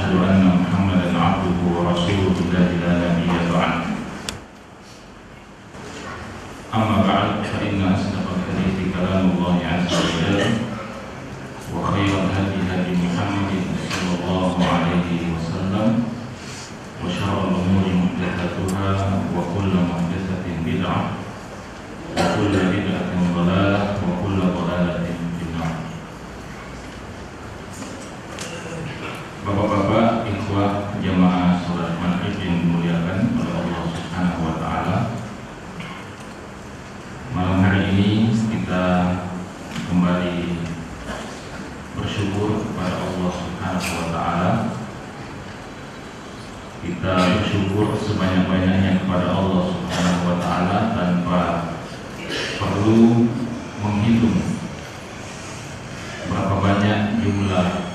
وأشهد أن محمدا عبده ورسوله الذي لا نبي بعده. أما بعد فإن أصدق الحديث كلام الله عز وجل وخير الهدي هدي محمد صلى الله عليه وسلم وشر الأمور محدثاتها وكل محدثة بدعة وكل بدعة ضلالة وكل ضلالة في النار. Bapak-bapak, ikhwah, jamaah salat maghrib yang dimuliakan oleh Allah Subhanahu wa taala. Malam hari ini kita kembali bersyukur kepada Allah Subhanahu wa taala. Kita bersyukur sebanyak-banyaknya kepada Allah Subhanahu wa taala tanpa perlu menghitung berapa banyak jumlah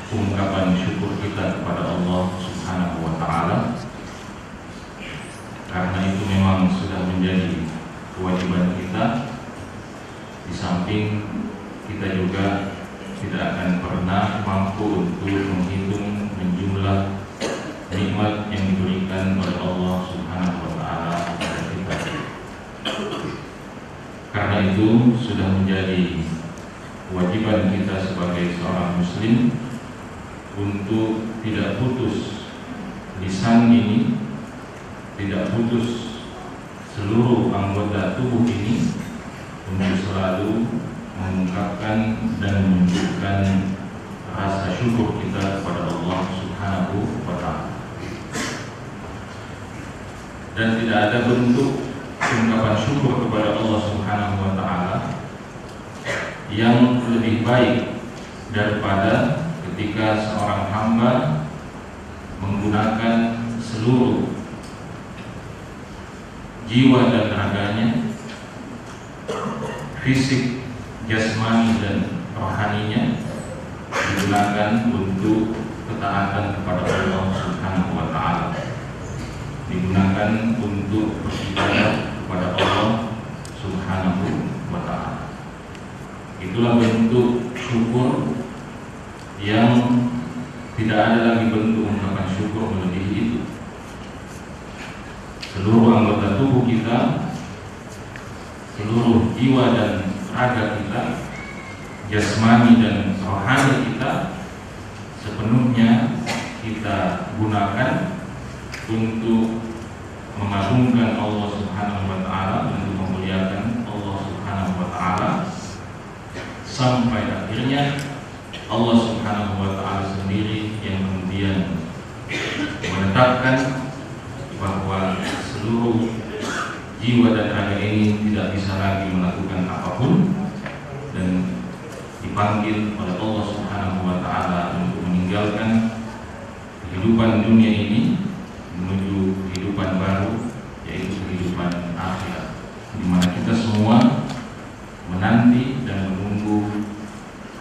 ungkapan syukur kita kepada Allah Subhanahu wa taala, karena itu memang sudah menjadi kewajiban kita. Di samping kita juga tidak akan pernah mampu untuk menghitung menjumlah nikmat yang diberikan oleh Allah Subhanahu wa taala kepada kita. Karena itu sudah menjadi kewajiban kita sebagai seorang muslim untuk tidak putus lisan ini, tidak putus seluruh anggota tubuh ini, untuk selalu mengungkapkan dan menunjukkan rasa syukur kita kepada Allah Subhanahu wa taala. Dan tidak ada bentuk ungkapan syukur kepada Allah Subhanahu wa taala yang lebih baik daripada ketika seorang hamba menggunakan seluruh jiwa dan raganya, fisik, jasmani dan rohaninya, digunakan untuk ketaatan kepada Allah Subhanahu wa taala, digunakan untuk beribadah kepada Allah Subhanahu wa taala. Itulah bentuk syukur yang tidak ada lagi bentuk ungkapan syukur melebihi itu. Seluruh anggota tubuh kita, seluruh jiwa dan raga kita, jasmani dan rohani kita, sepenuhnya kita gunakan untuk mengagungkan Allah Subhanahu wa taala, untuk memuliakan Allah Subhanahu wa taala, sampai akhirnya Allah Subhanahu wa taala sendiri yang kemudian menetapkan bahwa seluruh jiwa dan raga ini tidak bisa lagi melakukan apapun, dan dipanggil oleh Allah Subhanahu wa taala untuk meninggalkan kehidupan dunia ini menuju kehidupan baru, yaitu kehidupan akhirat, di mana kita semua menanti dan menunggu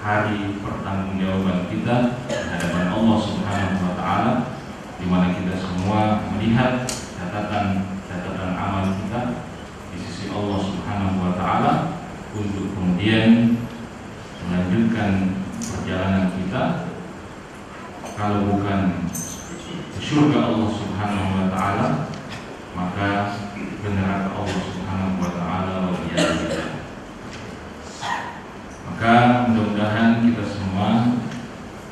hari pertanggungjawaban kita di hadapan Allah Subhanahu wa taala, di mana kita semua melihat catatan amal kita di sisi Allah Subhanahu wa taala, untuk kemudian melanjutkan perjalanan kita, kalau bukan ke surga Allah Subhanahu wa taala, maka ke neraka Allah Subhanahu wa taala. Maka mudah-mudahan kita semua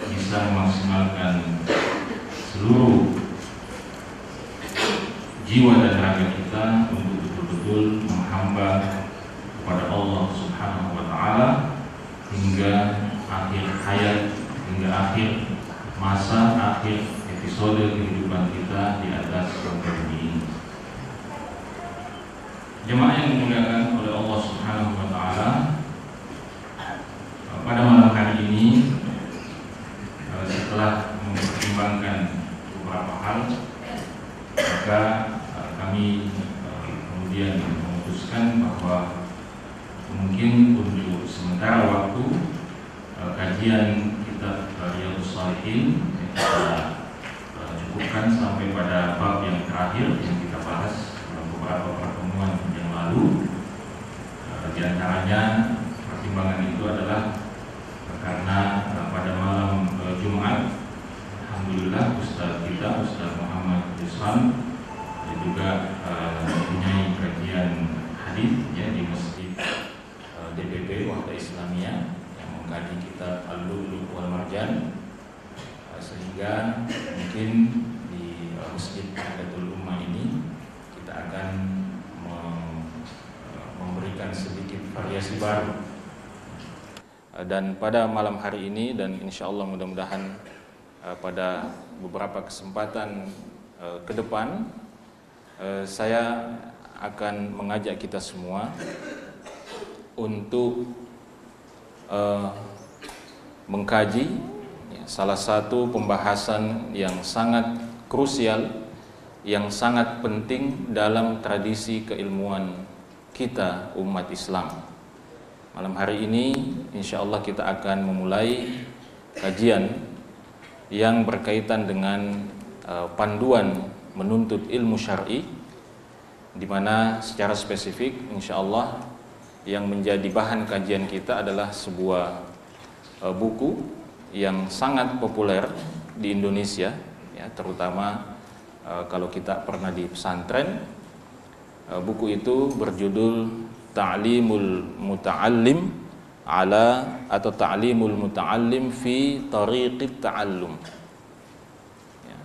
bisa memaksimalkan seluruh jiwa dan raga kita untuk betul-betul menghamba kepada Allah Subhanahu wa taala hingga akhir hayat, hingga akhir masa, akhir episode kehidupan kita di atas muka bumi ini. Jemaah yang dimuliakan oleh Allah Subhanahu wa taala, pada malam hari ini setelah mempertimbangkan beberapa hal, maka kami kemudian memutuskan bahwa mungkin untuk sementara waktu kajian kitab Riyadhus Shalihin kita cukupkan sampai pada bab yang terakhir yang kita bahas dalam beberapa pertemuan yang lalu. Di antaranya pertimbangan itu adalah karena pada malam Jumat, alhamdulillah kitab Al-Lu'lu' wal Marjan, sehingga mungkin di Masjid Nahdlatul Ummah ini kita akan memberikan sedikit variasi baru. Dan pada malam hari ini dan insya Allah mudah-mudahan pada beberapa kesempatan ke depan, saya akan mengajak kita semua untuk mengkaji salah satu pembahasan yang sangat krusial, yang sangat penting dalam tradisi keilmuan kita umat Islam. Malam hari ini insya Allah kita akan memulai kajian yang berkaitan dengan panduan menuntut ilmu syar'i, di mana secara spesifik insya Allah yang menjadi bahan kajian kita adalah sebuah buku yang sangat populer di Indonesia, ya, terutama kalau kita pernah di pesantren. Buku itu berjudul Ta'limul Muta'allim ala atau Ta'limul Muta'allim fi Tariqit Ta'allum. Ya.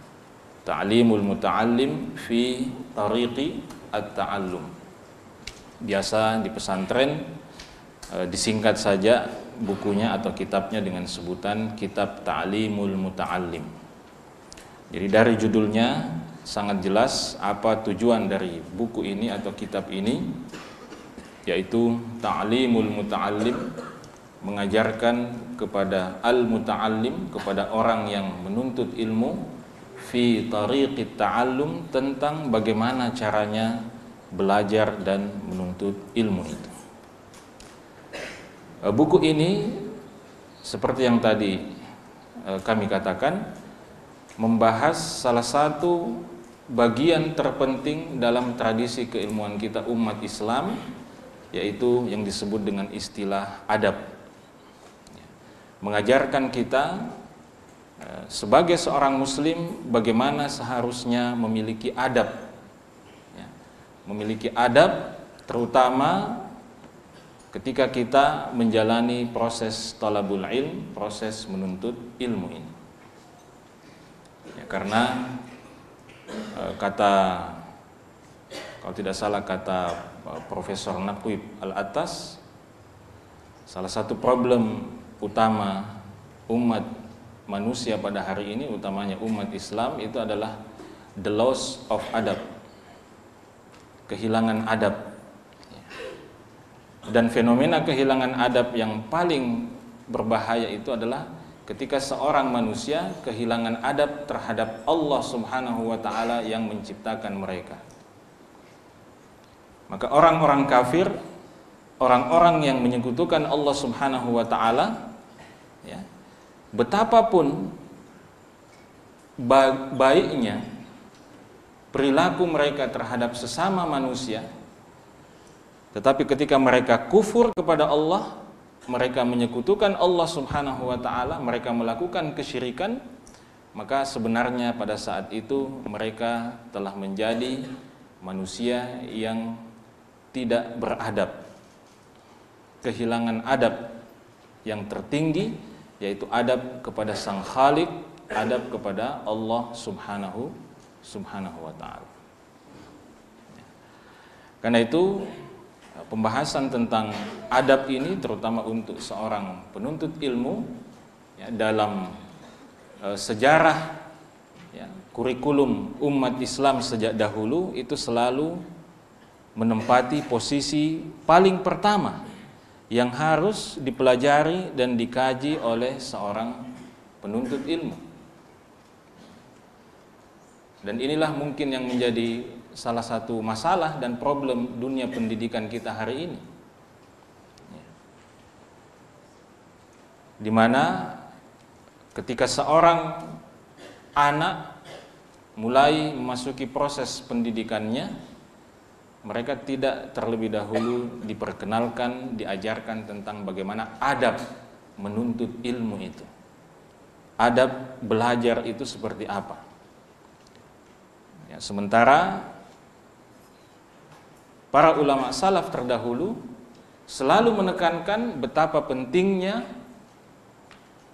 Ta'limul Muta'allim fi Tariqi At-Ta'allum. Biasa di pesantren disingkat saja bukunya atau kitabnya dengan sebutan Kitab Ta'limul Muta'allim. Jadi dari judulnya sangat jelas apa tujuan dari buku ini atau kitab ini, yaitu ta'limul muta'allim, mengajarkan kepada al-muta'allim, kepada orang yang menuntut ilmu, fi tariqit ta'allum, tentang bagaimana caranya belajar dan menuntut ilmu itu. Buku ini seperti yang tadi kami katakan, membahas salah satu bagian terpenting dalam tradisi keilmuan kita umat Islam, yaitu yang disebut dengan istilah adab. Mengajarkan kita sebagai seorang muslim bagaimana seharusnya memiliki adab. Memiliki adab terutama ketika kita menjalani proses talabul ilm, proses menuntut ilmu ini. Karena kata, kalau tidak salah kata Profesor Naqib Al-Attas, salah satu problem utama umat manusia pada hari ini, utamanya umat Islam, itu adalah the loss of adab, kehilangan adab. Dan fenomena kehilangan adab yang paling berbahaya itu adalah ketika seorang manusia kehilangan adab terhadap Allah Subhanahu wa ta'ala yang menciptakan mereka. Maka orang-orang kafir, orang-orang yang menyekutukan Allah Subhanahu wa ta'ala, ya, betapapun baiknya perilaku mereka terhadap sesama manusia, tetapi ketika mereka kufur kepada Allah, mereka menyekutukan Allah Subhanahu wa ta'ala, mereka melakukan kesyirikan, maka sebenarnya pada saat itu mereka telah menjadi manusia yang tidak beradab, kehilangan adab yang tertinggi, yaitu adab kepada Sang Khalik, adab kepada Allah Subhanahu wa ta'ala. Karena itu pembahasan tentang adab ini terutama untuk seorang penuntut ilmu, ya, dalam sejarah, ya, kurikulum umat Islam sejak dahulu itu selalu menempati posisi paling pertama yang harus dipelajari dan dikaji oleh seorang penuntut ilmu. Dan inilah mungkin yang menjadi salah satu masalah dan problem dunia pendidikan kita hari ini, di mana ketika seorang anak mulai memasuki proses pendidikannya, mereka tidak terlebih dahulu diperkenalkan, diajarkan tentang bagaimana adab menuntut ilmu itu. Adab belajar itu seperti apa. Ya, sementara para ulama salaf terdahulu selalu menekankan betapa pentingnya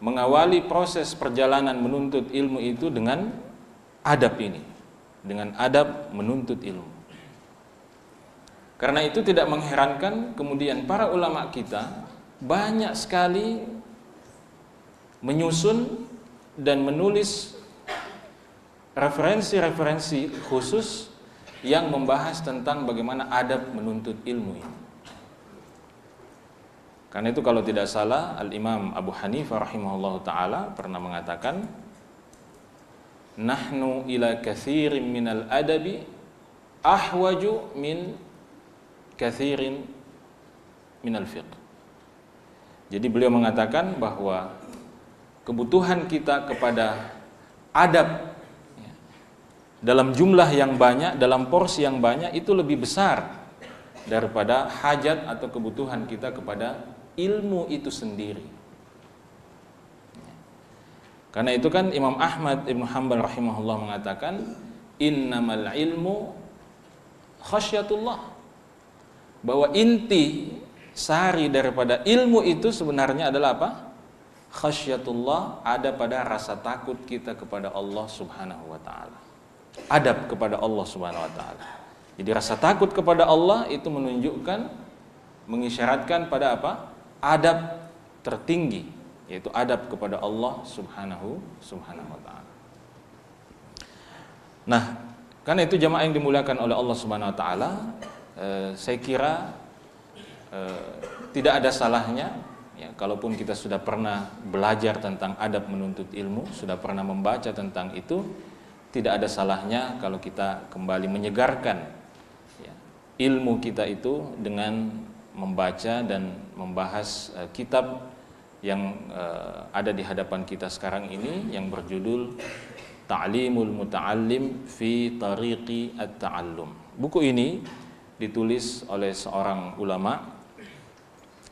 mengawali proses perjalanan menuntut ilmu itu dengan adab ini, dengan adab menuntut ilmu. Karena itu tidak mengherankan kemudian para ulama kita banyak sekali menyusun dan menulis referensi-referensi khusus yang membahas tentang bagaimana adab menuntut ilmu ini. Karena itu kalau tidak salah Al-Imam Abu Hanifah rahimahullahu ta'ala pernah mengatakan, nahnu ila kathirin minal adabi ahwaju min kathirin minal fiqh. Jadi beliau mengatakan bahwa kebutuhan kita kepada adab dalam jumlah yang banyak, dalam porsi yang banyak itu lebih besar daripada hajat atau kebutuhan kita kepada ilmu itu sendiri. Karena itu kan Imam Ahmad Ibn Hanbal rahimahullah mengatakan, innamal ilmu khasyatullah, bahwa inti sari daripada ilmu itu sebenarnya adalah apa? Khasyatullah, ada pada rasa takut kita kepada Allah subhanahu wa ta'ala, adab kepada Allah subhanahu wa ta'ala. Jadi rasa takut kepada Allah itu menunjukkan, mengisyaratkan pada apa? Adab tertinggi, yaitu adab kepada Allah subhanahu wa ta'ala. Nah, karena itu jamaah yang dimuliakan oleh Allah subhanahu wa ta'ala, saya kira tidak ada salahnya ya, kalaupun kita sudah pernah belajar tentang adab menuntut ilmu, sudah pernah membaca tentang itu, tidak ada salahnya kalau kita kembali menyegarkan ya, ilmu kita itu dengan membaca dan membahas kitab yang ada di hadapan kita sekarang ini yang berjudul Ta'limul Muta'allim fi Tariqi At-Ta'allum. Buku ini ditulis oleh seorang ulama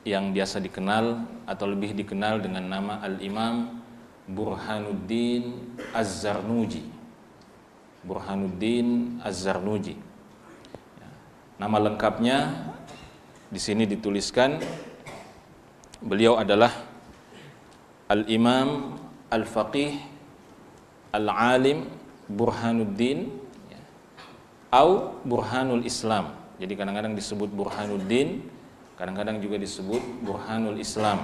yang biasa dikenal atau lebih dikenal dengan nama Al-Imam Burhanuddin Az-Zarnuji. Burhanuddin Az-Zarnuji. Nama lengkapnya di sini dituliskan, beliau adalah Al-Imam Al-Faqih Al-Alim Burhanuddin atau Burhanul Islam. Jadi kadang-kadang disebut Burhanuddin, kadang-kadang juga disebut Burhanul Islam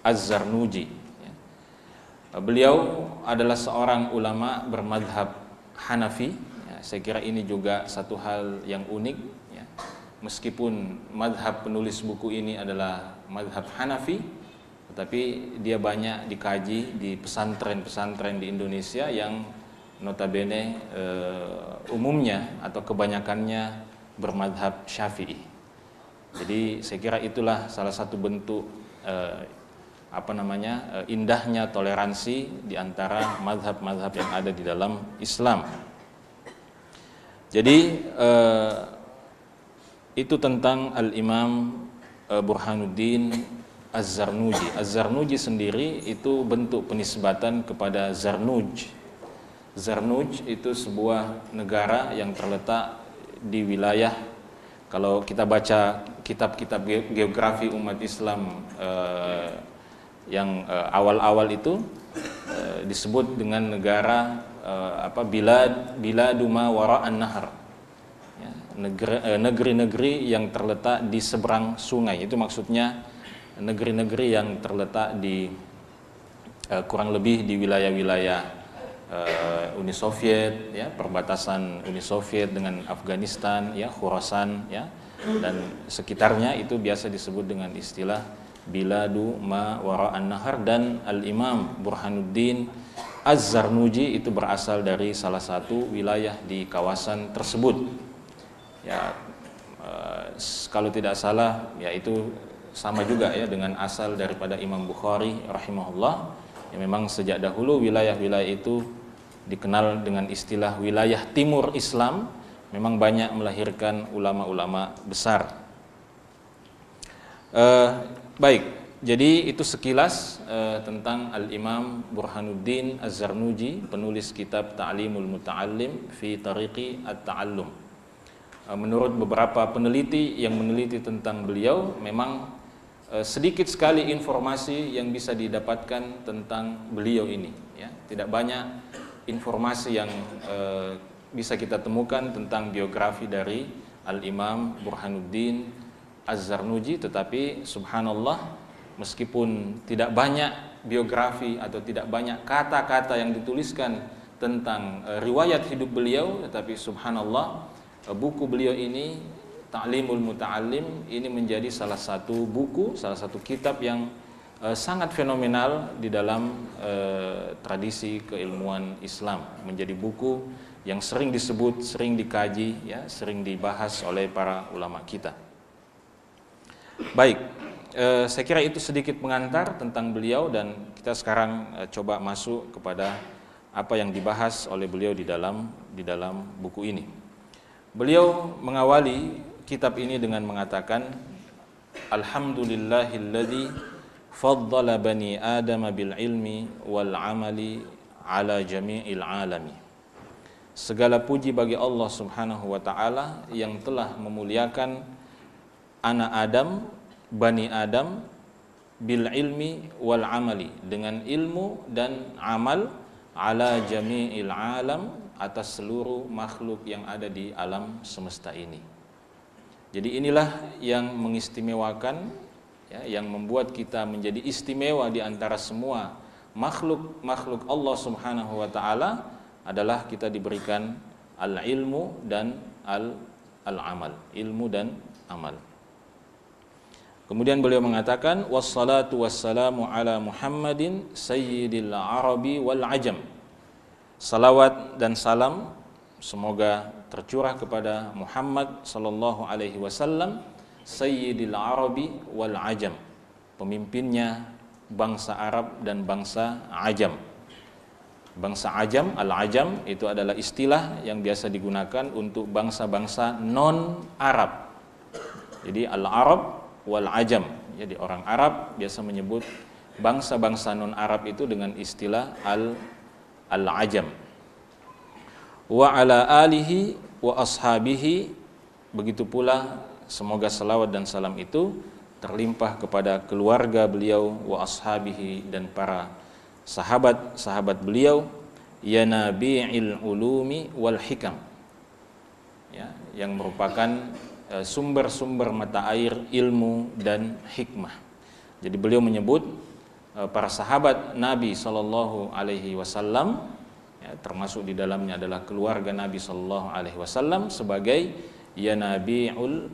Az-Zarnuji. Beliau adalah seorang ulama bermadhab Hanafi. Saya kira ini juga satu hal yang unik. Meskipun madhab penulis buku ini adalah madhab Hanafi, tetapi dia banyak dikaji di pesantren-pesantren di Indonesia yang notabene umumnya atau kebanyakannya bermadhab Syafi'i. Jadi saya kira itulah salah satu bentuk indahnya toleransi di antara madhab-madhab yang ada di dalam Islam. Jadi itu tentang Al-Imam Burhanuddin Az-Zarnuji. Az-Zarnuji sendiri itu bentuk penisbatan kepada Zarnuj. Zarnuj itu sebuah negara yang terletak di wilayah, kalau kita baca kitab-kitab geografi umat Islam yang awal-awal itu disebut dengan negara Biladu ma wara'an nahar, negeri-negeri yang terletak di seberang sungai. Itu maksudnya negeri-negeri yang terletak di kurang lebih di wilayah-wilayah Uni Soviet, ya, perbatasan Uni Soviet dengan Afghanistan, ya, Khurasan, ya, dan sekitarnya itu biasa disebut dengan istilah Biladu ma wara'an nahar. Dan Al-Imam Burhanuddin Az-Zarnuji itu berasal dari salah satu wilayah di kawasan tersebut. Ya, kalau tidak salah, ya itu sama juga ya dengan asal daripada Imam Bukhari rahimahullah. Ya, memang sejak dahulu wilayah-wilayah itu dikenal dengan istilah wilayah timur Islam, memang banyak melahirkan ulama-ulama besar. Baik, jadi itu sekilas tentang Al-Imam Burhanuddin Az-Zarnuji, penulis kitab Ta'limul Muta'allim fi Tariqi At-Ta'allum. Menurut beberapa peneliti yang meneliti tentang beliau, memang sedikit sekali informasi yang bisa didapatkan tentang beliau ini, ya. Tidak banyak informasi yang bisa kita temukan tentang biografi dari Al-Imam Burhanuddin Az-Zarnuji, tetapi subhanallah, meskipun tidak banyak biografi atau tidak banyak kata-kata yang dituliskan tentang riwayat hidup beliau, tetapi subhanallah, buku beliau ini, Ta'limul Muta'allim, ini menjadi salah satu buku, salah satu kitab yang sangat fenomenal di dalam tradisi keilmuan Islam, menjadi buku yang sering disebut, sering dikaji, ya, sering dibahas oleh para ulama kita. Baik, saya kira itu sedikit pengantar tentang beliau, dan kita sekarang coba masuk kepada apa yang dibahas oleh beliau di dalam buku ini. Beliau mengawali kitab ini dengan mengatakan, Alhamdulillahilladzi faddala bani Adam bil ilmi wal amali ala jami'il alami. Segala puji bagi Allah Subhanahu wa taala yang telah memuliakan anak Adam, bani Adam, bil ilmi wal amali, dengan ilmu dan amal, ala jami'il alam, atas seluruh makhluk yang ada di alam semesta ini. Jadi inilah yang mengistimewakan, ya, yang membuat kita menjadi istimewa di antara semua makhluk Allah Subhanahu wa taala, adalah kita diberikan al-ilmu dan al-amal, ilmu dan amal. Kemudian beliau mengatakan, wassalatu wassalamu ala Muhammadin sayyidil arabi wal ajam. Salawat dan salam semoga tercurah kepada Muhammad sallallahu alaihi wasallam, sayyidil arabi wal ajam, pemimpinnya bangsa Arab dan bangsa Ajam. Bangsa Ajam, al-Ajam itu adalah istilah yang biasa digunakan untuk bangsa-bangsa non-Arab. Jadi al-Arab wal Ajam. Jadi orang Arab biasa menyebut bangsa-bangsa non-Arab itu dengan istilah al-Ajam. Wa ala alihi wa ashabihi, begitu pula semoga salawat dan salam itu terlimpah kepada keluarga beliau, wa ashabihi, dan para sahabat-sahabat beliau, ya nabi'il ulumi wal hikam, ya, yang merupakan sumber-sumber mata air ilmu dan hikmah. Jadi beliau menyebut para sahabat Nabi sallallahu alaihi wasallam, ya, termasuk di dalamnya adalah keluarga Nabi sallallahu alaihi wasallam, sebagai ya nabi'ul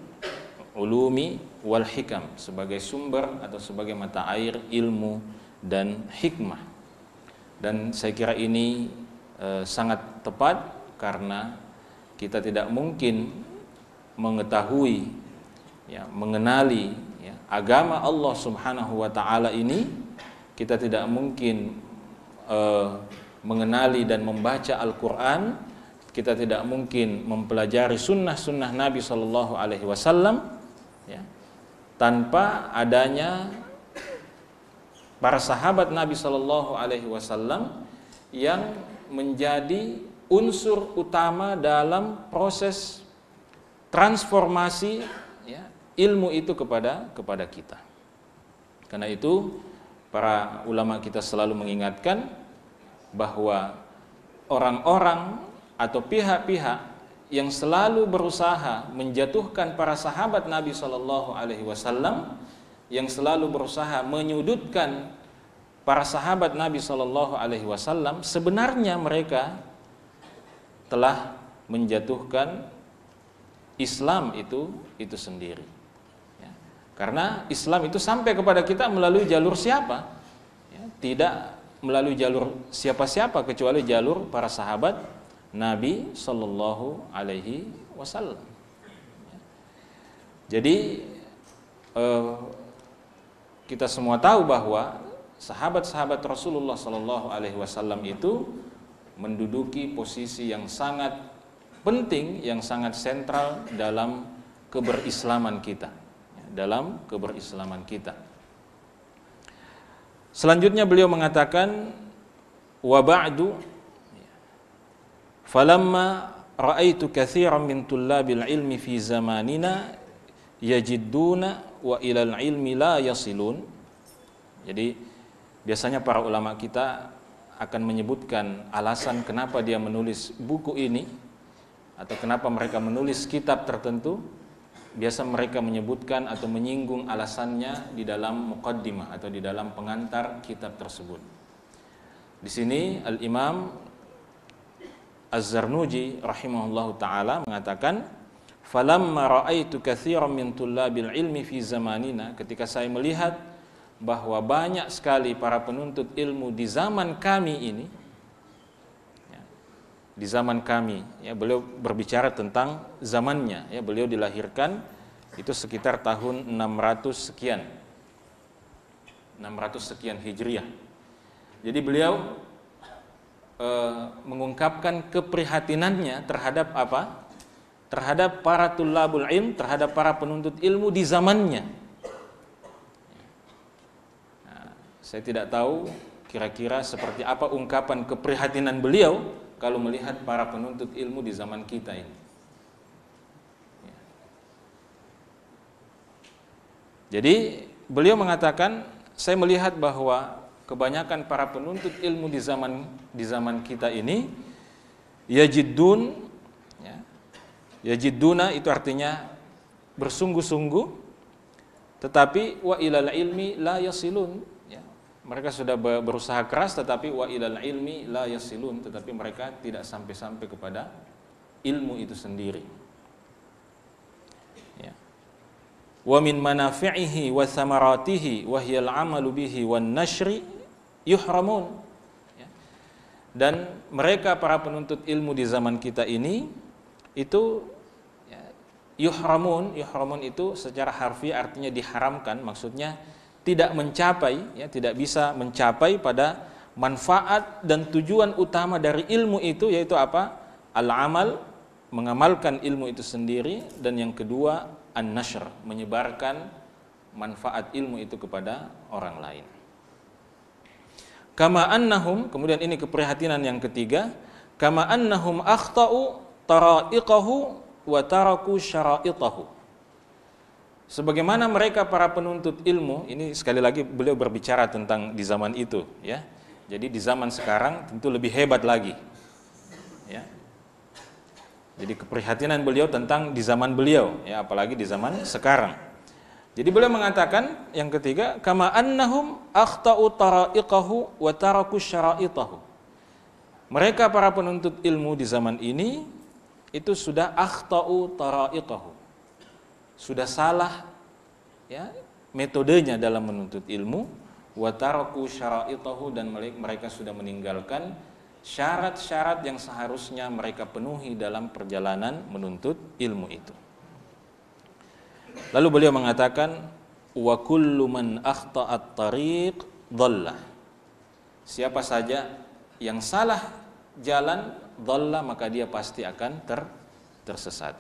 ulumi wal hikam, sebagai sumber atau sebagai mata air ilmu dan hikmah. Dan saya kira ini sangat tepat, karena kita tidak mungkin mengetahui, ya, mengenali, ya, agama Allah Subhanahu wa taala ini, kita tidak mungkin mengenali dan membaca Al-Quran, kita tidak mungkin mempelajari sunnah-sunnah Nabi Sallallahu Alaihi Wasallam, ya, tanpa adanya para sahabat Nabi Sallallahu Alaihi Wasallam yang menjadi unsur utama dalam proses transformasi, ya, ilmu itu kepada kita. Karena itu para ulama kita selalu mengingatkan bahwa orang-orang atau pihak-pihak yang selalu berusaha menjatuhkan para sahabat Nabi Sallallahu Alaihi Wasallam, yang selalu berusaha menyudutkan para sahabat Nabi Sallallahu Alaihi Wasallam, sebenarnya mereka telah menjatuhkan Islam itu sendiri, ya. Karena Islam itu sampai kepada kita melalui jalur siapa? Ya, tidak melalui jalur siapa-siapa kecuali jalur para sahabat Nabi Sallallahu Alaihi Wasallam. Ya. Jadi kita semua tahu bahwa sahabat-sahabat Rasulullah Sallallahu Alaihi Wasallam itu menduduki posisi yang sangat penting, yang sangat sentral dalam keberislaman kita, dalam keberislaman kita. Selanjutnya beliau mengatakan, wa ba'du falamma ra'aitu katsiran min tullabil ilmi fi zamanina yajidduna wa ilal ilmi la yasilun. Jadi biasanya para ulama kita akan menyebutkan alasan kenapa dia menulis buku ini atau kenapa mereka menulis kitab tertentu. Biasa mereka menyebutkan atau menyinggung alasannya di dalam muqaddimah atau di dalam pengantar kitab tersebut. Di sini Al-Imam Az-Zarnuji rahimahullahu taala mengatakan, "Falamma ra'aitu katsiran min tullabil ilmi fi zamanina," ketika saya melihat bahwa banyak sekali para penuntut ilmu di zaman kami ini, ya, di zaman kami, ya, beliau berbicara tentang zamannya, ya, beliau dilahirkan itu sekitar tahun 600 sekian Hijriah. Jadi beliau mengungkapkan keprihatinannya terhadap apa? Terhadap para tullabul ilm, terhadap para penuntut ilmu di zamannya. Nah, saya tidak tahu kira-kira seperti apa ungkapan keprihatinan beliau kalau melihat para penuntut ilmu di zaman kita ini. Jadi beliau mengatakan, saya melihat bahwa kebanyakan para penuntut ilmu di zaman kita ini yajiddun, ya, yajidduna itu artinya bersungguh-sungguh, tetapi wa ilal ilmi la yasilun, ya, mereka sudah berusaha keras tetapi wa ilal ilmi la yasilun, tetapi mereka tidak sampai-sampai kepada ilmu itu sendiri. Ya. Wa min manafi'ihi wa thamaratihi wa hiyal amalu bihi wan nashri yuhramun, ya. Dan mereka para penuntut ilmu di zaman kita ini itu, ya, yuhramun itu secara harfiah artinya diharamkan, maksudnya tidak mencapai, ya, tidak bisa mencapai pada manfaat dan tujuan utama dari ilmu itu, yaitu apa? Al-amal, mengamalkan ilmu itu sendiri, dan yang kedua an-nashr, menyebarkan manfaat ilmu itu kepada orang lain. Kama annahum, kemudian ini keprihatinan yang ketiga, kama annahum akhta'u tara'iqahu wa taraku syara'itahu. Sebagaimana mereka para penuntut ilmu, ini sekali lagi beliau berbicara tentang di zaman itu, ya. Jadi di zaman sekarang tentu lebih hebat lagi, ya. Jadi keprihatinan beliau tentang di zaman beliau, ya, apalagi di zaman sekarang. Jadi beliau mengatakan yang ketiga, kama annahum akhta'u tara'iqahu wa taraku syara'itahu. Mereka para penuntut ilmu di zaman ini itu sudah akhta'u tara'iqahu, sudah salah, ya, metodenya dalam menuntut ilmu, wa taraku syara'itahu, dan mereka sudah meninggalkan syarat-syarat yang seharusnya mereka penuhi dalam perjalanan menuntut ilmu itu. Lalu beliau mengatakan, wa kullu man akhta'at tariq dhalla. Siapa saja yang salah jalan, dhalla, maka dia pasti akan tersesat.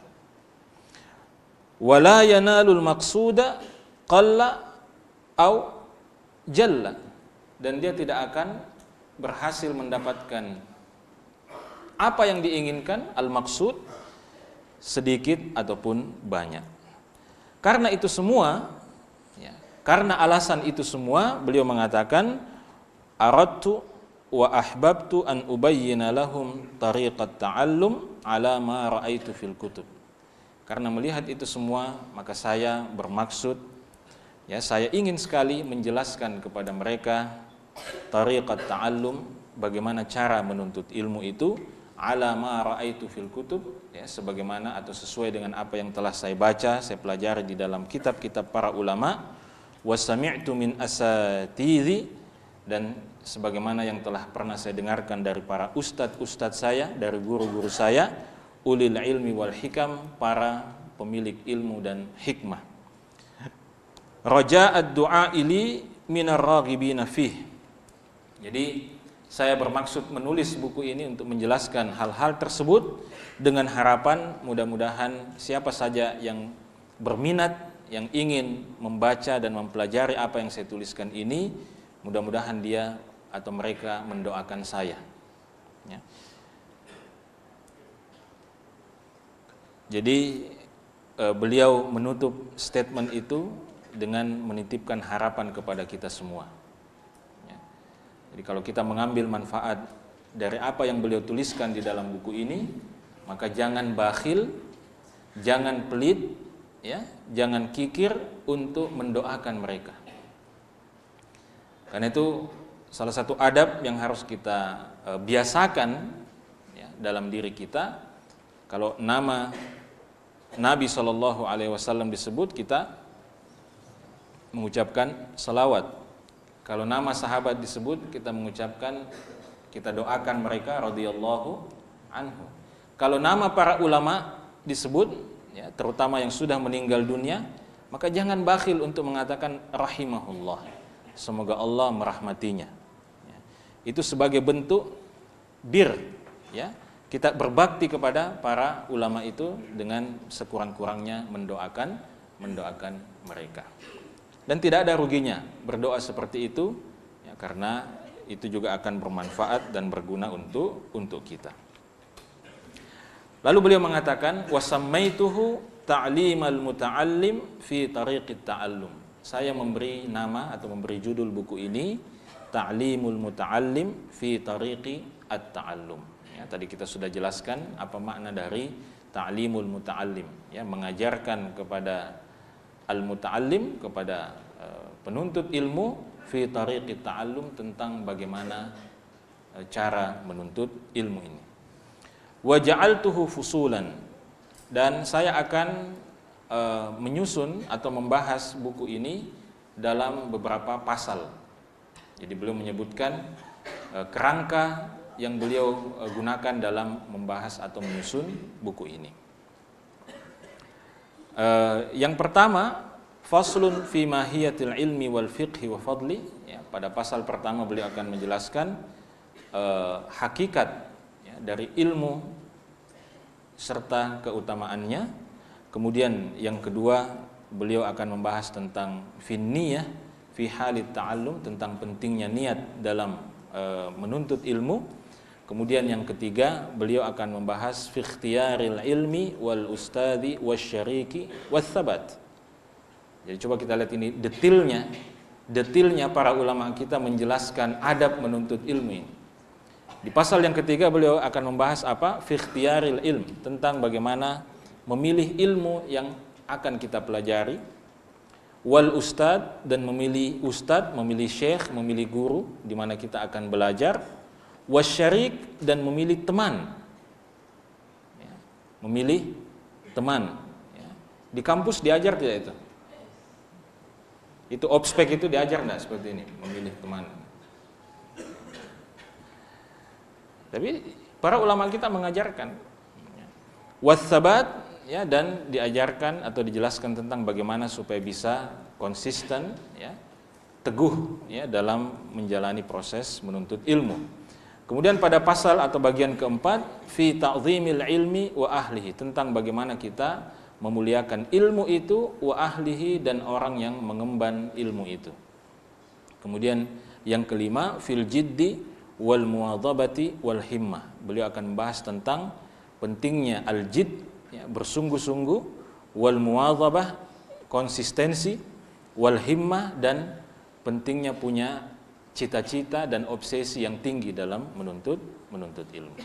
Wala yanalul maqsuda qalla au jalla, dan dia tidak akan berhasil mendapatkan apa yang diinginkan, al-maqsud, sedikit ataupun banyak. Karena itu semua, ya, karena alasan itu semua, beliau mengatakan, aradtu wa ahbabtu an ubayyina lahum tariqat ta'allum ala ma ra'aitu fil kutub. Karena melihat itu semua, maka saya bermaksud, ya, saya ingin sekali menjelaskan kepada mereka tariqat ta'allum, bagaimana cara menuntut ilmu itu, ala ma ra'aitu fil kutub, ya, sebagaimana atau sesuai dengan apa yang telah saya baca, saya pelajari di dalam kitab-kitab para ulama, wa sami'tu min asatidhi, dan sebagaimana yang telah pernah saya dengarkan dari para ustadz-ustadz saya, dari guru-guru saya, ulil ilmi wal hikam, para pemilik ilmu dan hikmah. Raja'ad du'a ili minar raghibina fih. Jadi saya bermaksud menulis buku ini untuk menjelaskan hal-hal tersebut dengan harapan mudah-mudahan siapa saja yang berminat, yang ingin membaca dan mempelajari apa yang saya tuliskan ini, mudah-mudahan dia atau mereka mendoakan saya, ya. Jadi beliau menutup statement itu dengan menitipkan harapan kepada kita semua. Ya. Jadi kalau kita mengambil manfaat dari apa yang beliau tuliskan di dalam buku ini, maka jangan bakhil, jangan pelit, ya, jangan kikir untuk mendoakan mereka. Karena itu salah satu adab yang harus kita biasakan, ya, dalam diri kita. Kalau nama Nabi SAW disebut, kita mengucapkan salawat. Kalau nama sahabat disebut, kita mengucapkan, kita doakan mereka radhiyallahu anhu. Kalau nama para ulama disebut, ya, terutama yang sudah meninggal dunia, maka jangan bakhil untuk mengatakan rahimahullah, semoga Allah merahmatinya. Ya. Itu sebagai bentuk bir, ya, kita berbakti kepada para ulama itu dengan sekurang-kurangnya mendoakan mereka. Dan tidak ada ruginya berdoa seperti itu, ya, karena itu juga akan bermanfaat dan berguna untuk kita. Lalu beliau mengatakan, wasammaituhu ta'limal muta'allim fi tariqit ta'allum. Saya memberi nama atau memberi judul buku ini Ta'limul Muta'allim fi tariqi at-ta'allum. Ya, tadi kita sudah jelaskan apa makna dari ta'limul muta'allim, ya, mengajarkan kepada al-muta'allim, kepada penuntut ilmu, fi tariqit ta'allum, tentang bagaimana cara menuntut ilmu ini. Wa ja'altuhu fusulan, dan saya akan menyusun atau membahas buku ini dalam beberapa pasal. Jadi beliau menyebutkan kerangka yang beliau gunakan dalam membahas atau menyusun buku ini. Yang pertama, faslun fi mahiyatil ilmi wal fiqhi wa fadli. Ya, pada pasal pertama beliau akan menjelaskan hakikat, ya, dari ilmu serta keutamaannya. Kemudian yang kedua, beliau akan membahas tentang finniyah fi halit ta'allum, tentang pentingnya niat dalam menuntut ilmu. Kemudian yang ketiga, beliau akan membahas fi ikhtiyaril ilmi wal ustadi wasyariki watsabat. Jadi coba kita lihat ini detailnya para ulama kita menjelaskan adab menuntut ilmu ini. Di pasal yang ketiga beliau akan membahas apa? Fi ikhtiyaril ilm, tentang bagaimana memilih ilmu yang akan kita pelajari. Wal ustad, dan memilih ustad, memilih syekh, memilih guru di mana kita akan belajar. Wasyarik, dan memilih teman, ya, memilih teman, ya. Di kampus diajar tidak itu? Itu obspek itu diajar tidak seperti ini, memilih teman? Tapi para ulama kita mengajarkan, ya. Watsabat, ya, dan diajarkan atau dijelaskan tentang bagaimana supaya bisa konsisten, ya, teguh, ya, dalam menjalani proses menuntut ilmu. Kemudian pada pasal atau bagian keempat, fi ta'zimil ilmi wa ahlihi, tentang bagaimana kita memuliakan ilmu itu, wa ahlihi, dan orang yang mengemban ilmu itu. Kemudian yang kelima, fil jiddi wal muwadhabati wal himmah. Beliau akan membahas tentang pentingnya al-jidd, ya, bersungguh-sungguh, wal muwadhabah, konsistensi, wal himmah, dan pentingnya punya cita-cita dan obsesi yang tinggi dalam menuntut ilmu.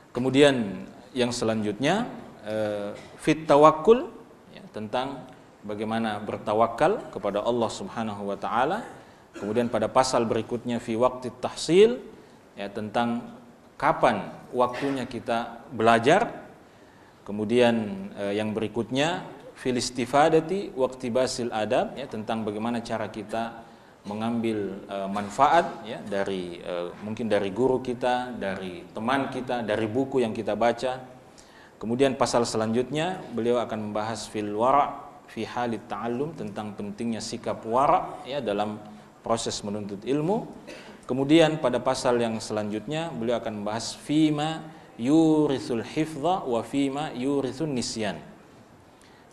Kemudian yang selanjutnya, fit tawakkul, ya, tentang bagaimana bertawakal kepada Allah Subhanahu wa taala. Kemudian pada pasal berikutnya, fi waqtit tahsil, ya, tentang kapan waktunya kita belajar. Kemudian yang berikutnya, fil istifadati waqtibasil adab, ya, tentang bagaimana cara kita mengambil manfaat, ya, dari mungkin dari guru kita, dari teman kita, dari buku yang kita baca. Kemudian pasal selanjutnya beliau akan membahas fil wara' fi halit ta'allum, tentang pentingnya sikap wara', ya, dalam proses menuntut ilmu. Kemudian pada pasal yang selanjutnya beliau akan membahas fima yurisul hifdha wa fima yurisun nisyan.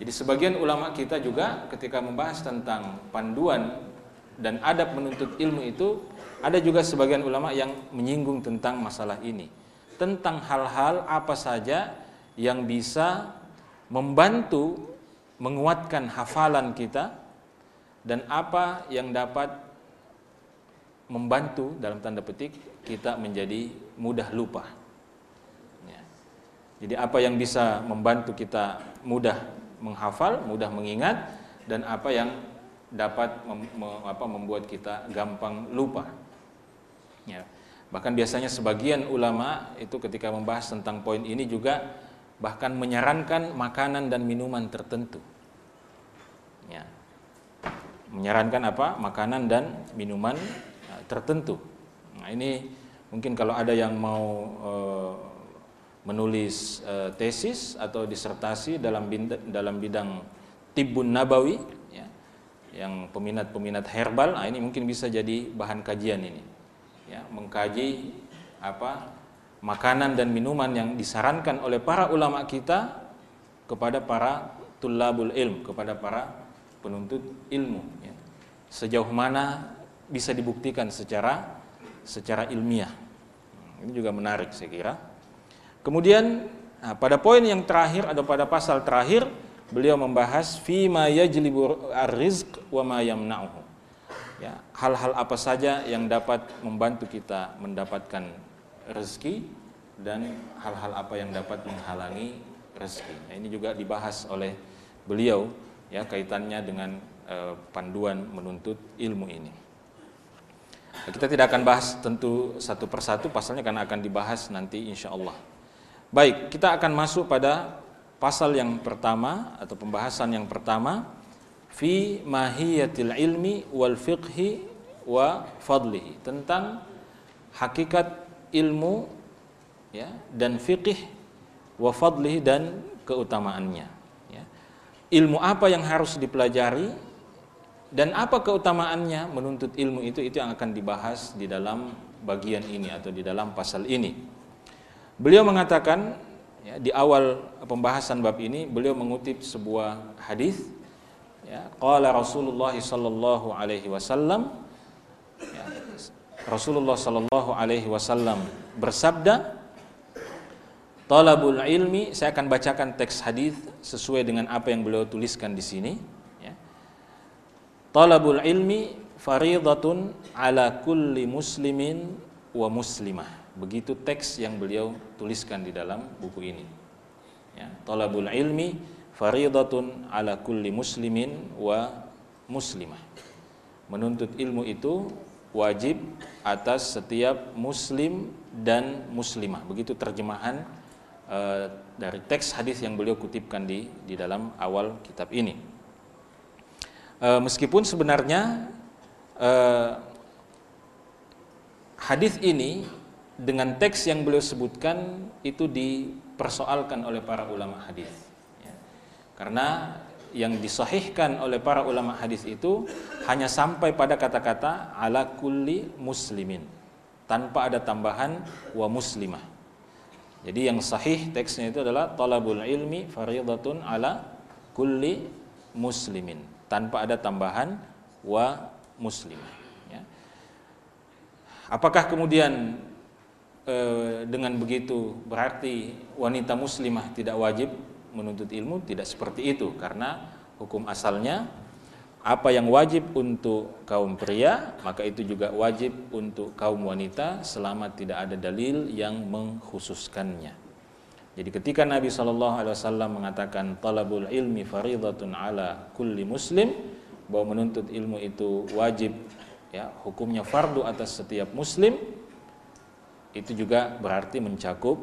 Jadi sebagian ulama kita juga ketika membahas tentang panduan dan adab menuntut ilmu itu, ada juga sebagian ulama yang menyinggung tentang masalah ini, tentang hal-hal apa saja yang bisa membantu menguatkan hafalan kita dan apa yang dapat membantu dalam tanda petik kita menjadi mudah lupa. Ya. Jadi apa yang bisa membantu kita mudah menghafal, mudah mengingat, dan apa yang dapat membuat kita gampang lupa. Ya. Bahkan biasanya sebagian ulama itu ketika membahas tentang poin ini juga bahkan menyarankan makanan dan minuman tertentu. Ya. Menyarankan apa? Makanan dan minuman tertentu. Nah, ini mungkin kalau ada yang mau menulis tesis atau disertasi dalam bidang tibbun nabawi, ya, yang peminat herbal, nah ini mungkin bisa jadi bahan kajian ini. Ya, mengkaji apa makanan dan minuman yang disarankan oleh para ulama kita kepada para tullabul ilm, kepada para penuntut ilmu. Ya. Sejauh mana bisa dibuktikan secara ilmiah. Ini juga menarik saya kira. Kemudian pada poin yang terakhir atau pada pasal terakhir beliau membahas fima yajlibu ar-rizq wa ma yamna'uhu. Ya, hal-hal apa saja yang dapat membantu kita mendapatkan rezeki dan hal-hal apa yang dapat menghalangi rezeki. Nah, ini juga dibahas oleh beliau ya kaitannya dengan panduan menuntut ilmu ini. Nah, kita tidak akan bahas tentu satu persatu pasalnya karena akan dibahas nanti insya Allah. Baik, kita akan masuk pada pasal yang pertama atau pembahasan yang pertama, fi mahiyatil ilmi wal fiqhi wa fadlihi, tentang hakikat ilmu ya dan fiqh wa fadlihi dan keutamaannya ya. Ilmu apa yang harus dipelajari dan apa keutamaannya menuntut ilmu itu yang akan dibahas di dalam bagian ini atau di dalam pasal ini. Beliau mengatakan ya, di awal pembahasan bab ini beliau mengutip sebuah hadis. Ya, qala Rasulullah sallallahu alaihi wasallam, ya, Rasulullah sallallahu alaihi wasallam bersabda, talabul ilmi, saya akan bacakan teks hadis sesuai dengan apa yang beliau tuliskan di sini, ya. Talabul ilmi faridatun ala kulli muslimin wa muslimah. Begitu teks yang beliau tuliskan di dalam buku ini. Ya, talabul ilmi faridatun ala kulli muslimin wa muslimah. Menuntut ilmu itu wajib atas setiap muslim dan muslimah. Begitu terjemahan dari teks hadis yang beliau kutipkan di dalam awal kitab ini. Meskipun sebenarnya hadis ini dengan teks yang beliau sebutkan itu dipersoalkan oleh para ulama hadis. Karena yang disahihkan oleh para ulama hadis itu hanya sampai pada kata-kata ala kulli muslimin, tanpa ada tambahan wa muslimah. Jadi yang sahih teksnya itu adalah talabul ilmi faridatun ala kulli muslimin, tanpa ada tambahan wa muslimah. Ya. Apakah kemudian dengan begitu berarti wanita muslimah tidak wajib menuntut ilmu? Tidak seperti itu, karena hukum asalnya apa yang wajib untuk kaum pria maka itu juga wajib untuk kaum wanita selama tidak ada dalil yang mengkhususkannya. Jadi ketika Nabi SAW mengatakan talabul ilmi faridatun ala kulli muslim, bahwa menuntut ilmu itu wajib ya, hukumnya fardu atas setiap muslim, itu juga berarti mencakup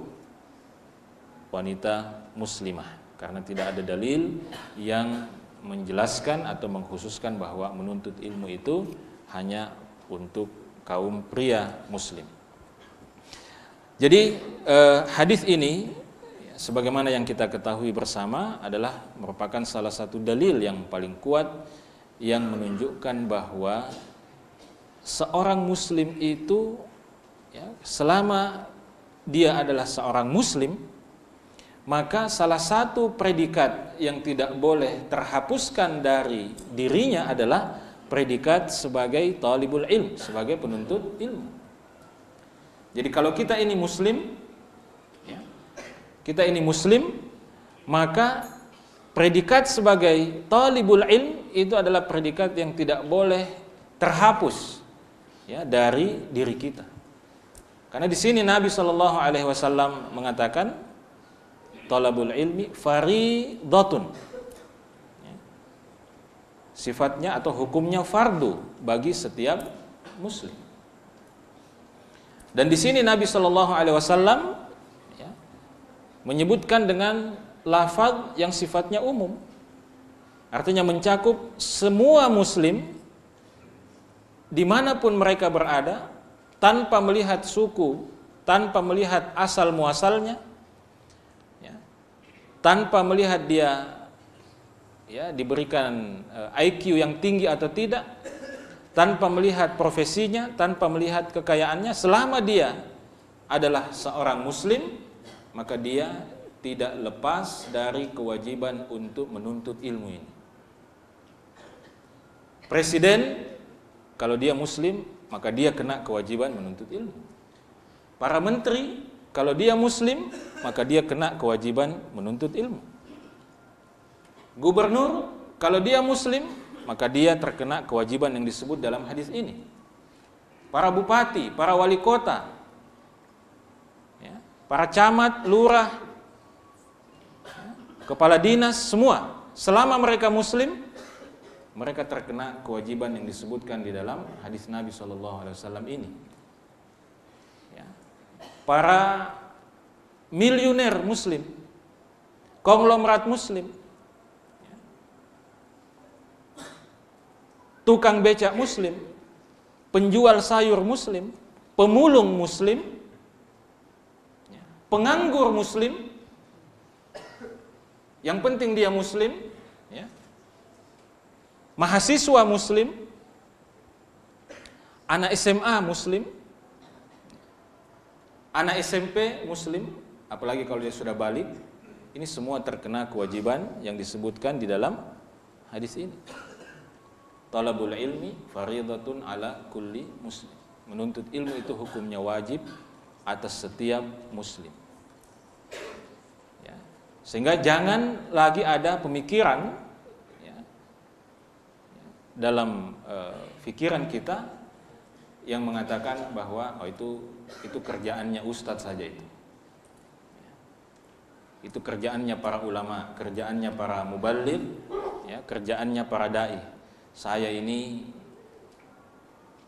wanita muslimah. Karena tidak ada dalil yang menjelaskan atau mengkhususkan bahwa menuntut ilmu itu hanya untuk kaum pria muslim. Jadi hadis ini sebagaimana yang kita ketahui bersama adalah merupakan salah satu dalil yang paling kuat yang menunjukkan bahwa seorang muslim itu ya, selama dia adalah seorang muslim, maka salah satu predikat yang tidak boleh terhapuskan dari dirinya adalah predikat sebagai talibul ilm, sebagai penuntut ilmu. Jadi kalau kita ini muslim, ya, kita ini muslim, maka predikat sebagai talibul ilm itu adalah predikat yang tidak boleh terhapus ya dari diri kita. Karena di sini Nabi Shallallahu Alaihi Wasallam mengatakan talabul ilmi fardhatun, ya. Sifatnya atau hukumnya fardu bagi setiap muslim. Dan di sini Nabi Shallallahu Alaihi Wasallam ya, menyebutkan dengan lafaz yang sifatnya umum, artinya mencakup semua muslim dimanapun mereka berada, tanpa melihat suku, tanpa melihat asal muasalnya, ya, tanpa melihat dia ya diberikan IQ yang tinggi atau tidak, tanpa melihat profesinya, tanpa melihat kekayaannya, selama dia adalah seorang muslim, maka dia tidak lepas dari kewajiban untuk menuntut ilmu ini. Presiden, kalau dia muslim, maka dia kena kewajiban menuntut ilmu. Para menteri, kalau dia muslim, maka dia kena kewajiban menuntut ilmu. Gubernur, kalau dia muslim, maka dia terkena kewajiban yang disebut dalam hadis ini. Para bupati, para wali kota, ya, para camat, lurah, ya, kepala dinas, semua, selama mereka muslim, mereka terkena kewajiban yang disebutkan di dalam hadis Nabi SAW ini. Ya. Para miliuner muslim, konglomerat muslim, ya. Tukang becak muslim, penjual sayur muslim, pemulung muslim, ya. Penganggur muslim, yang penting dia muslim, ya. Mahasiswa muslim, anak SMA muslim, anak SMP muslim, apalagi kalau dia sudah balik, ini semua terkena kewajiban yang disebutkan di dalam hadis ini. Talabul ilmi fardhatun ala kulli muslim. Menuntut ilmu itu hukumnya wajib atas setiap muslim. Ya. Sehingga jangan lagi ada pemikiran dalam pikiran kita yang mengatakan bahwa itu kerjaannya ustadz saja itu. Itu kerjaannya para ulama, kerjaannya para muballigh, ya, kerjaannya para dai. Saya ini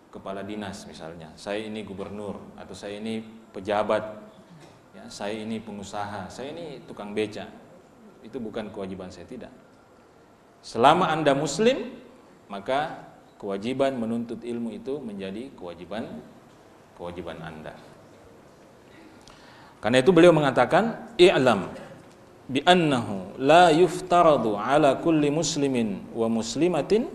kepala dinas misalnya, saya ini gubernur atau saya ini pejabat, ya, saya ini pengusaha, saya ini tukang beca. Itu bukan kewajiban saya, tidak. Selama Anda muslim, maka kewajiban menuntut ilmu itu menjadi kewajiban Anda. Karena itu beliau mengatakan, i'lam bi annahu la yuftaradu ala kulli muslimin wa muslimatin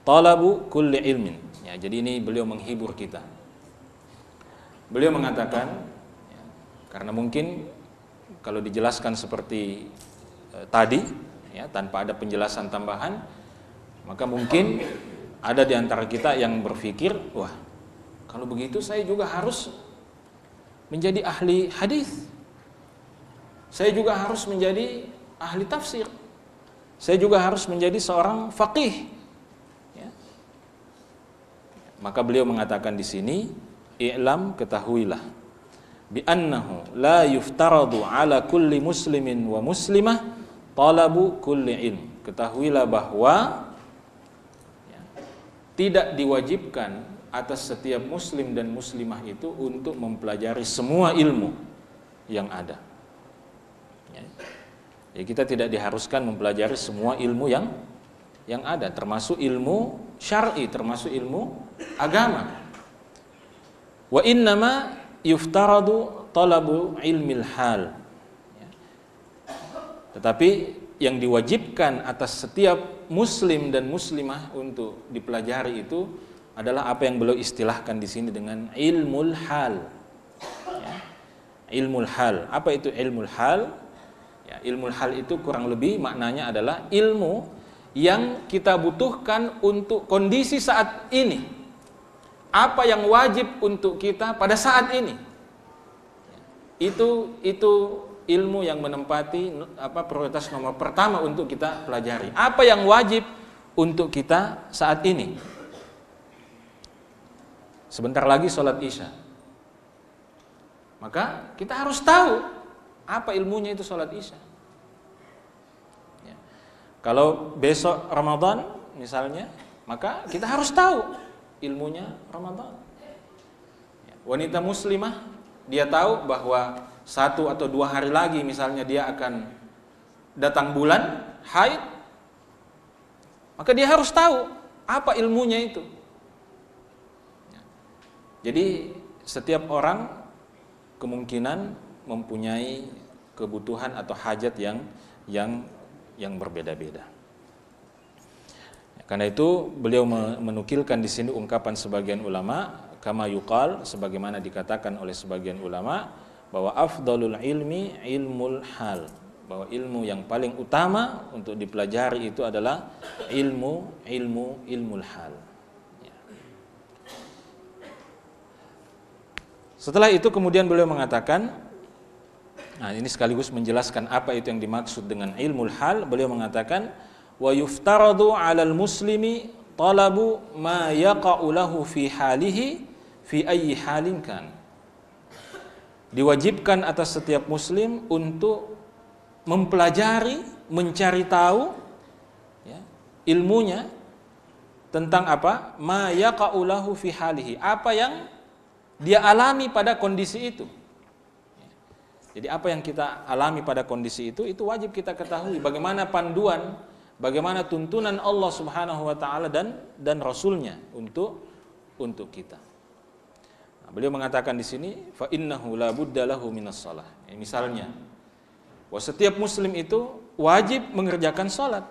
talabu kulli ilmin. Ya, jadi ini beliau menghibur kita. Beliau mengatakan, ya, karena mungkin kalau dijelaskan seperti tadi, ya, tanpa ada penjelasan tambahan, maka mungkin ada di antara kita yang berpikir, wah, kalau begitu saya juga harus menjadi ahli hadis. Saya juga harus menjadi ahli tafsir. Saya juga harus menjadi seorang faqih. Ya. Maka beliau mengatakan di sini, i'lam, ketahuilah, bi annahu la yuftaradu ala kulli muslimin wa muslimah talabu kulli ilm. Ketahuilah bahwa tidak diwajibkan atas setiap muslim dan muslimah itu untuk mempelajari semua ilmu yang ada. Ya, kita tidak diharuskan mempelajari semua ilmu yang ada, termasuk ilmu syar'i, termasuk ilmu agama. Wa innama yuftaradu talabu ilmil hal. Ya. Tetapi yang diwajibkan atas setiap muslim dan muslimah untuk dipelajari itu adalah apa yang beliau istilahkan di sini dengan ilmul hal. Ya. Ilmul hal. Apa itu ilmul hal? Ya, ilmul hal itu kurang lebih maknanya adalah ilmu yang kita butuhkan untuk kondisi saat ini. Apa yang wajib untuk kita pada saat ini. Itu ilmu yang menempati prioritas nomor pertama untuk kita pelajari. Apa yang wajib untuk kita saat ini? Sebentar lagi sholat Isya. Maka kita harus tahu apa ilmunya itu sholat Isya. Ya. Kalau besok Ramadan misalnya, maka kita harus tahu ilmunya Ramadan. Ya. Wanita muslimah, dia tahu bahwa 1 atau 2 hari lagi misalnya dia akan datang bulan haid, maka dia harus tahu apa ilmunya itu. Jadi setiap orang kemungkinan mempunyai kebutuhan atau hajat yang berbeda-beda. Karena itu beliau menukilkan di sini ungkapan sebagian ulama, kama yuqal, sebagaimana dikatakan oleh sebagian ulama, bahwa afdalul ilmi ilmul hal, bahwa ilmu yang paling utama untuk dipelajari itu adalah ilmul hal. Ya. Setelah itu kemudian beliau mengatakan, nah ini sekaligus menjelaskan apa itu yang dimaksud dengan ilmul hal. Beliau mengatakan, wa yuftaradu 'alal muslimi talabu ma yaqa'u lahu fi halihi fi ayyi halin kan. Diwajibkan atas setiap muslim untuk mempelajari, mencari tahu ya, ilmunya tentang apa? Ma yaqa'u lahu fi halihi, apa yang dia alami pada kondisi itu. Jadi apa yang kita alami pada kondisi itu wajib kita ketahui. Bagaimana panduan, bagaimana tuntunan Allah Subhanahu wa taala dan Rasulnya untuk kita. Nah, beliau mengatakan di sini, fa innahu la budda lahu minas shalah. Misalnya, bahwa setiap muslim itu wajib mengerjakan salat.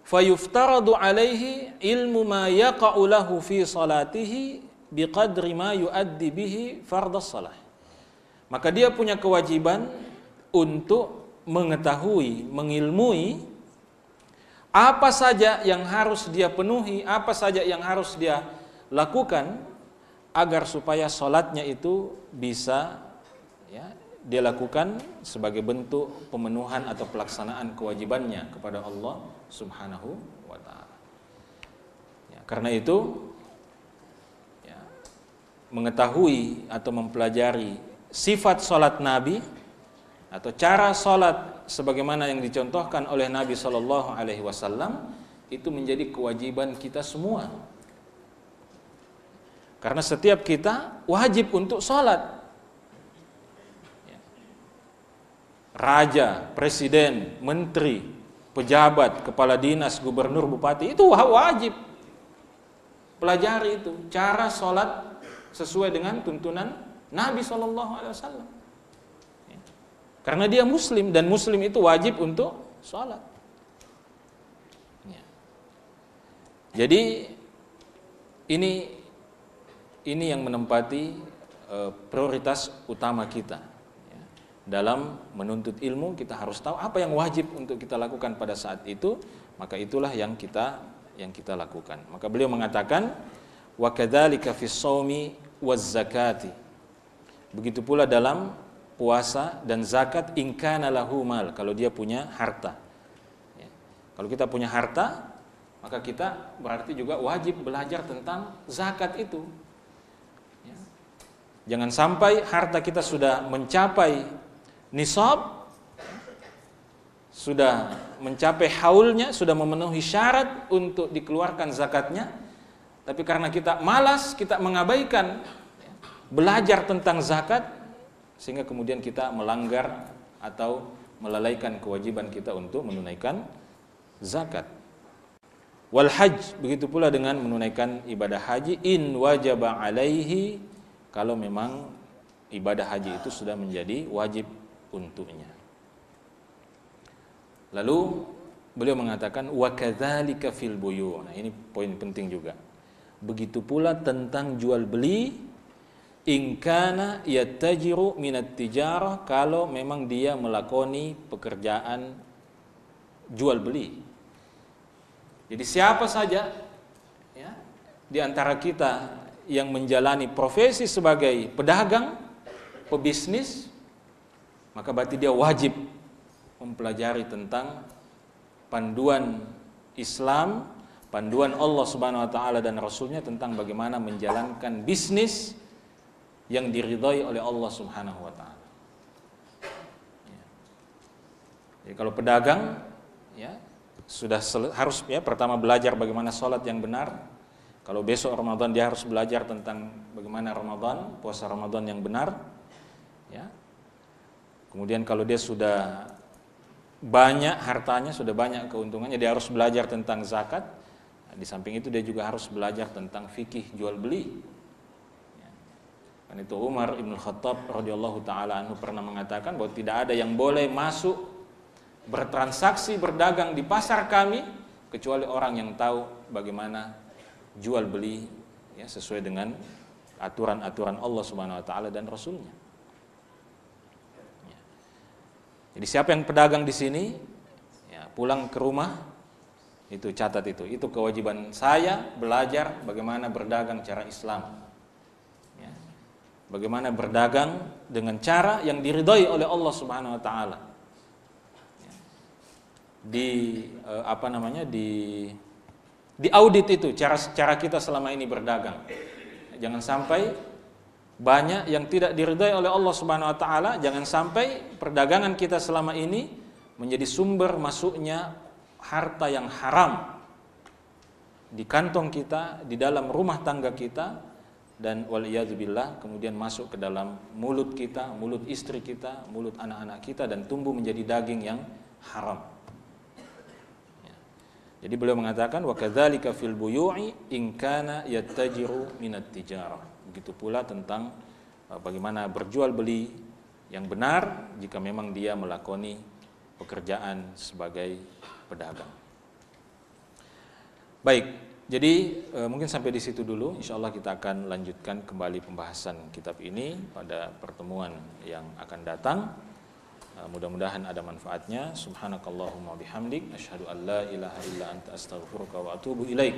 Fa yuftaradu alaihi ilmu ma yaqa'u lahu fi salatihi biqadri ma yuaddi bihi fardhas salah. Maka dia punya kewajiban untuk mengetahui, mengilmui apa saja yang harus dia penuhi, apa saja yang harus dia lakukan agar supaya sholatnya itu bisa ya, dia lakukan sebagai bentuk pemenuhan atau pelaksanaan kewajibannya kepada Allah Subhanahu wa ta'ala. Ya, karena itu ya, mengetahui atau mempelajari sifat sholat Nabi atau cara sholat sebagaimana yang dicontohkan oleh Nabi Shallallahu Alaihi Wasallam itu menjadi kewajiban kita semua. Karena setiap kita wajib untuk sholat. Raja, presiden, menteri, pejabat, kepala dinas, gubernur, bupati itu wajib pelajari itu cara sholat sesuai dengan tuntunan Nabi SAW. Karena dia muslim dan muslim itu wajib untuk sholat. Jadi ini yang menempati prioritas utama kita. Dalam menuntut ilmu kita harus tahu apa yang wajib untuk kita lakukan pada saat itu, maka itulah yang kita lakukan. Maka beliau mengatakan wa kadzalika fis shaumi waz zakati. Begitu pula dalam puasa dan zakat in kana lahu mal, kalau dia punya harta. Ya. Kalau kita punya harta, maka kita berarti juga wajib belajar tentang zakat itu. Ya. Jangan sampai harta kita sudah mencapai nisab, sudah mencapai haulnya, sudah memenuhi syarat untuk dikeluarkan zakatnya, tapi karena kita malas, kita mengabaikan belajar tentang zakat, sehingga kemudian kita melanggar atau melalaikan kewajiban kita untuk menunaikan zakat. Wal hajj, begitu pula dengan menunaikan ibadah haji, in wajaba alaihi, kalau memang ibadah haji itu sudah menjadi wajib untuknya. Lalu beliau mengatakan wa kadzalika fil buyu'. Nah, ini poin penting juga. Begitu pula tentang jual beli, in kana yattajiru minat tijarah, kalau memang dia melakoni pekerjaan jual beli. Jadi siapa saja ya, di antara kita yang menjalani profesi sebagai pedagang, pebisnis, maka berarti dia wajib mempelajari tentang panduan Islam, panduan Allah Subhanahu wa taala dan Rasulnya tentang bagaimana menjalankan bisnis yang diridhai oleh Allah Subhanahu wa taala. Jadi kalau pedagang ya sudah harus ya pertama belajar bagaimana sholat yang benar. Kalau besok Ramadan dia harus belajar tentang bagaimana Ramadan, puasa Ramadan yang benar. Ya. Kemudian kalau dia sudah banyak hartanya, sudah banyak keuntungannya, dia harus belajar tentang zakat. Di samping itu dia juga harus belajar tentang fikih jual beli. Ya. Dan itu Umar Ibn Khattab radhiyallahu taala anhu pernah mengatakan bahwa tidak ada yang boleh masuk bertransaksi berdagang di pasar kami kecuali orang yang tahu bagaimana jual beli ya, sesuai dengan aturan-aturan Allah Subhanahu wa taala dan Rasulnya. Ya. Jadi siapa yang pedagang di sini ya, pulang ke rumah itu catat itu kewajiban saya belajar bagaimana berdagang cara Islam. Ya. Bagaimana berdagang dengan cara yang diridhai oleh Allah Subhanahu wa taala. Di audit itu cara kita selama ini berdagang. Jangan sampai banyak yang tidak diridhai oleh Allah Subhanahu wa taala, jangan sampai perdagangan kita selama ini menjadi sumber masuknya harta yang haram di kantong kita, di dalam rumah tangga kita, dan waliyadzubillah kemudian masuk ke dalam mulut kita, mulut istri kita, mulut anak-anak kita, dan tumbuh menjadi daging yang haram. Jadi beliau mengatakan wa kadzalika fil buyu'i in kana yattajiru minat tijarah. Begitu pula tentang bagaimana berjual beli yang benar jika memang dia melakoni pekerjaan sebagai pedagang. Baik, jadi mungkin sampai di situ dulu. Insyaallah kita akan lanjutkan kembali pembahasan kitab ini pada pertemuan yang akan datang. Mudah-mudahan ada manfaatnya. Subhanakallahumma bihamdik asyhadu an la ilaha illa anta astaghfiruka wa atubu ilaik.